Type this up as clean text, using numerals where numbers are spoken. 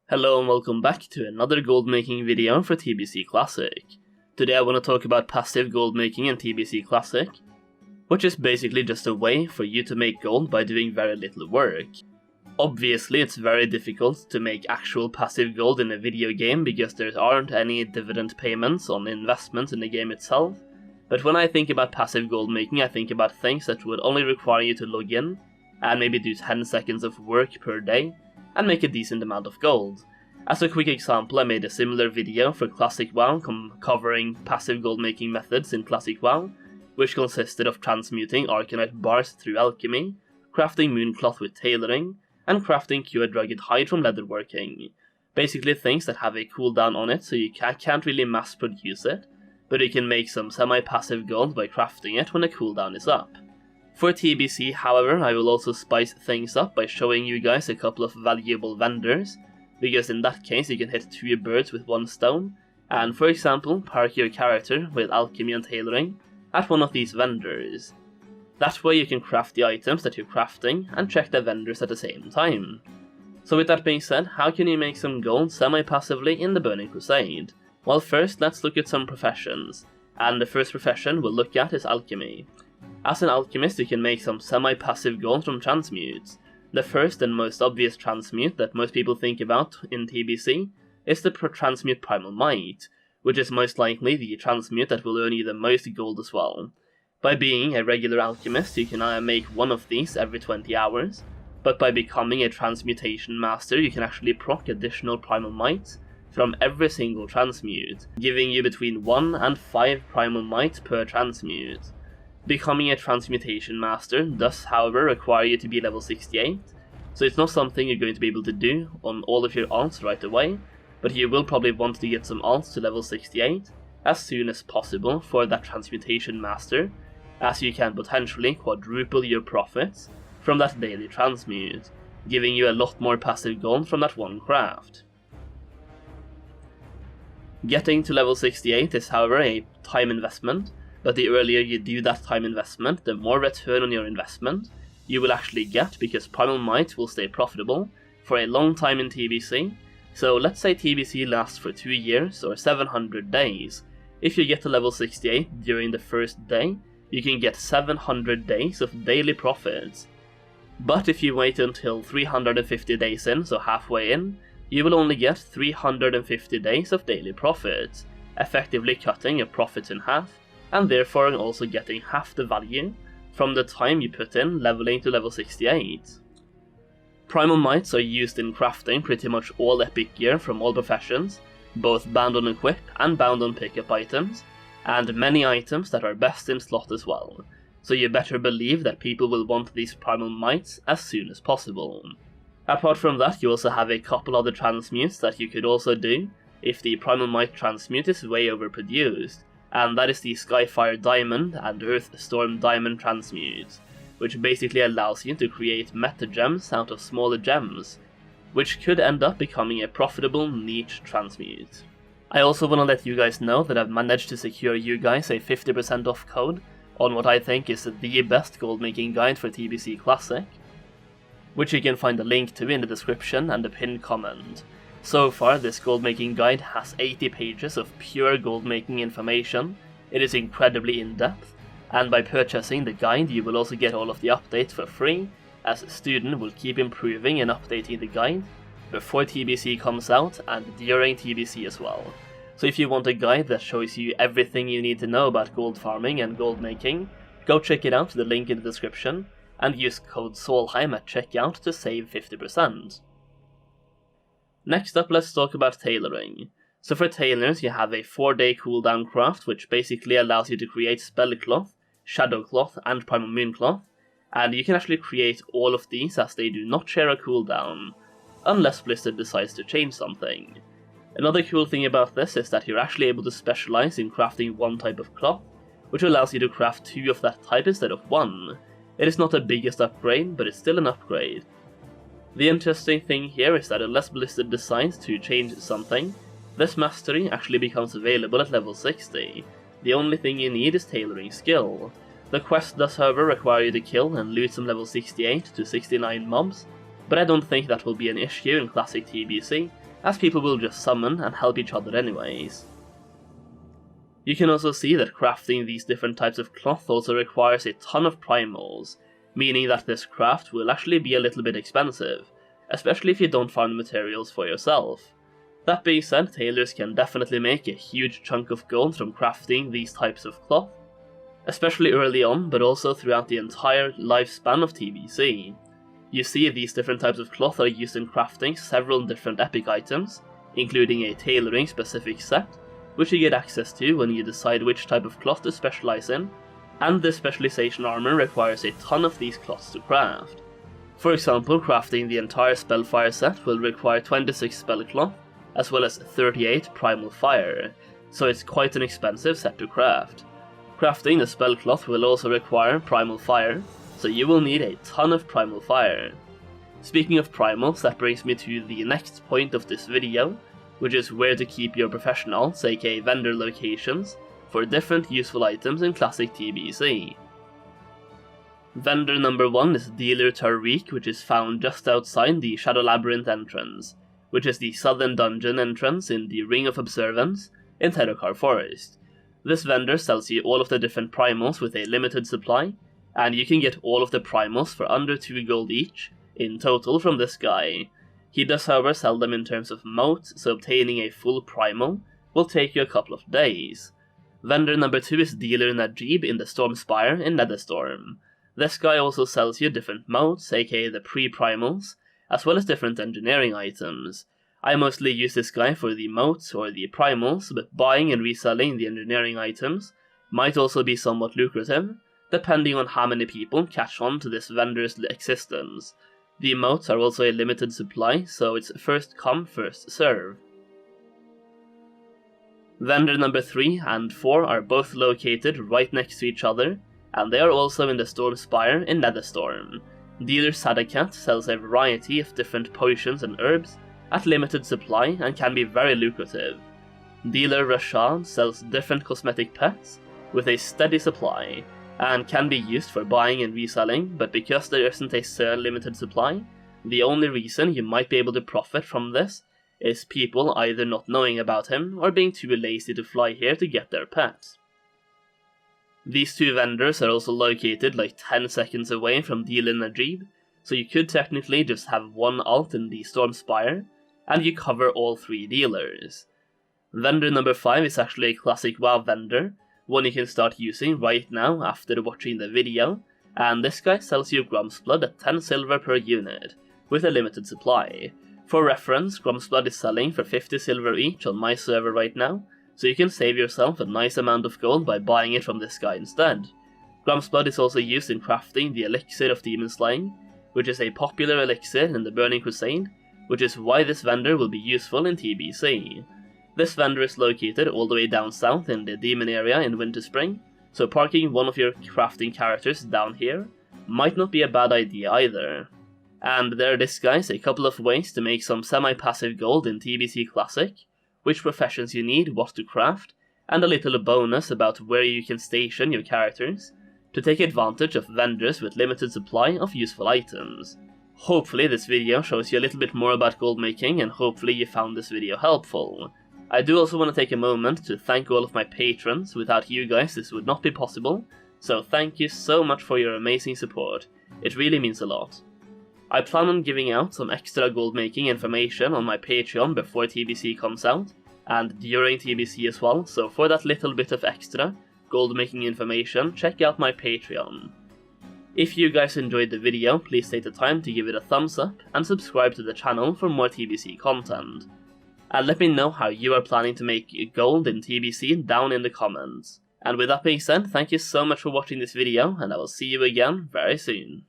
Hello and welcome back to another gold making video for TBC Classic. Today I want to talk about passive gold making in TBC Classic, which is basically just a way for you to make gold by doing very little work. Obviously it's very difficult to make actual passive gold in a video game because there aren't any dividend payments on investments in the game itself, but when I think about passive gold making I think about things that would only require you to log in and maybe do 10 seconds of work per day and make a decent amount of gold. As a quick example, I made a similar video for Classic WoW covering passive gold making methods in Classic WoW, which consisted of transmuting Arcanite bars through Alchemy, crafting Mooncloth with Tailoring, and crafting Cured Rugged Hide from Leatherworking. Basically things that have a cooldown on it, so you can't really mass produce it, but you can make some semi-passive gold by crafting it when the cooldown is up. For TBC, however, I will also spice things up by showing you guys a couple of valuable vendors, because in that case you can hit 2 birds with 1 stone, and for example, park your character with Alchemy and Tailoring at one of these vendors. That way you can craft the items that you're crafting and check the vendors at the same time. So with that being said, how can you make some gold semi-passively in the Burning Crusade? Well, first let's look at some professions, and the first profession we'll look at is Alchemy. As an alchemist you can make some semi-passive gold from transmutes. The first and most obvious transmute that most people think about in TBC is the transmute Primal Might, which is most likely the transmute that will earn you the most gold as well. By being a regular alchemist you can make one of these every 20 hours, but by becoming a transmutation master you can actually proc additional Primal Might from every single transmute, giving you between 1 and 5 Primal Might per transmute. Becoming a transmutation master does however require you to be level 68, so it's not something you're going to be able to do on all of your alts right away, but you will probably want to get some alts to level 68 as soon as possible for that transmutation master, as you can potentially quadruple your profits from that daily transmute, giving you a lot more passive gold from that one craft. Getting to level 68 is however a time investment, but the earlier you do that time investment, the more return on your investment you will actually get, because Primal Might will stay profitable for a long time in TBC. So let's say TBC lasts for 2 years or 700 days. If you get to level 68 during the first day, you can get 700 days of daily profits. But if you wait until 350 days in, so halfway in, you will only get 350 days of daily profits, effectively cutting your profits in half, and therefore also getting half the value from the time you put in leveling to level 68. Primal Mights are used in crafting pretty much all epic gear from all professions, both bound on equip and bound on pickup items, and many items that are best in slot as well, so you better believe that people will want these Primal Mights as soon as possible. Apart from that, you also have a couple other transmutes that you could also do if the Primal Might transmute is way overproduced, and that is the Skyfire Diamond and Earthstorm Diamond transmute, which basically allows you to create meta gems out of smaller gems, which could end up becoming a profitable niche transmute. I also want to let you guys know that I've managed to secure you guys a 50% off code on what I think is the best gold making guide for TBC Classic, which you can find a link to in the description and the pinned comment. So far, this gold making guide has 80 pages of pure gold making information. It is incredibly in-depth, and by purchasing the guide you will also get all of the updates for free, as Student will keep improving and updating the guide before TBC comes out and during TBC as well. So if you want a guide that shows you everything you need to know about gold farming and gold making, go check it out, the link in the description, and use code Solheim at checkout to save 50%. Next up, let's talk about Tailoring. So for tailors you have a 4-day cooldown craft, which basically allows you to create Spellcloth, Shadowcloth and Primal Mooncloth, and you can actually create all of these as they do not share a cooldown, unless Blizzard decides to change something. Another cool thing about this is that you're actually able to specialize in crafting one type of cloth, which allows you to craft 2 of that type instead of 1. It is not the biggest upgrade, but it's still an upgrade. The interesting thing here is that unless Blizzard decides to change something, this mastery actually becomes available at level 60. The only thing you need is Tailoring skill. The quest does however require you to kill and loot some level 68 to 69 mobs, but I don't think that will be an issue in Classic TBC, as people will just summon and help each other anyways. You can also see that crafting these different types of cloth also requires a ton of primals, meaning that this craft will actually be a little bit expensive, especially if you don't farm the materials for yourself. That being said, tailors can definitely make a huge chunk of gold from crafting these types of cloth, especially early on, but also throughout the entire lifespan of TBC. You see, these different types of cloth are used in crafting several different epic items, including a tailoring specific set, which you get access to when you decide which type of cloth to specialize in, and this specialization armor requires a ton of these cloths to craft. For example, crafting the entire Spellfire set will require 26 spell cloth, as well as 38 primal fire, so it's quite an expensive set to craft. Crafting the spell cloth will also require primal fire, so you will need a ton of primal fire. Speaking of primals, that brings me to the next point of this video, which is where to keep your professionals, aka vendor locations, for different useful items in classic TBC. Vendor number 1 is Dealer Tariq, which is found just outside the Shadow Labyrinth entrance, which is the southern dungeon entrance in the Ring of Observance in Terrakar Forest. This vendor sells you all of the different primals with a limited supply, and you can get all of the primals for under 2 gold each in total from this guy. He does however sell them in terms of motes, so obtaining a full primal will take you a couple of days. Vendor number 2 is Dealer Najib in the Stormspire in Netherstorm. This guy also sells you different motes, aka the pre-primals, as well as different engineering items. I mostly use this guy for the motes or the primals, but buying and reselling the engineering items might also be somewhat lucrative, depending on how many people catch on to this vendor's existence. The emotes are also a limited supply, so it's first come, first serve. Vendor number 3 and 4 are both located right next to each other, and they are also in the Stormspire in Netherstorm. Dealer Sadakat sells a variety of different potions and herbs at limited supply and can be very lucrative. Dealer Rashad sells different cosmetic pets with a steady supply, and can be used for buying and reselling, but because there isn't a limited supply, the only reason you might be able to profit from this is people either not knowing about him or being too lazy to fly here to get their pets. These two vendors are also located like 10 seconds away from Dealer Najib, so you could technically just have one alt in the Stormspire, and you cover all 3 dealers. Vendor number 5 is actually a classic WoW vendor, one you can start using right now after watching the video, and this guy sells you Grum's Blood at 10 silver per unit, with a limited supply. For reference, Grum's Blood is selling for 50 silver each on my server right now, so you can save yourself a nice amount of gold by buying it from this guy instead. Grum's Blood is also used in crafting the Elixir of Demon Slaying, which is a popular elixir in the Burning Crusade, which is why this vendor will be useful in TBC. This vendor is located all the way down south in the Demon area in Winterspring, so parking one of your crafting characters down here might not be a bad idea either. And there is, guys, a couple of ways to make some semi-passive gold in TBC Classic, which professions you need, what to craft, and a little bonus about where you can station your characters to take advantage of vendors with limited supply of useful items. Hopefully this video shows you a little bit more about gold making, and hopefully you found this video helpful. I do also want to take a moment to thank all of my patrons. Without you guys this would not be possible, so thank you so much for your amazing support, it really means a lot. I plan on giving out some extra gold making information on my Patreon before TBC comes out, and during TBC as well, so for that little bit of extra gold making information, check out my Patreon. If you guys enjoyed the video, please take the time to give it a thumbs up and subscribe to the channel for more TBC content. And let me know how you are planning to make gold in TBC down in the comments. And with that being said, thank you so much for watching this video, and I will see you again very soon.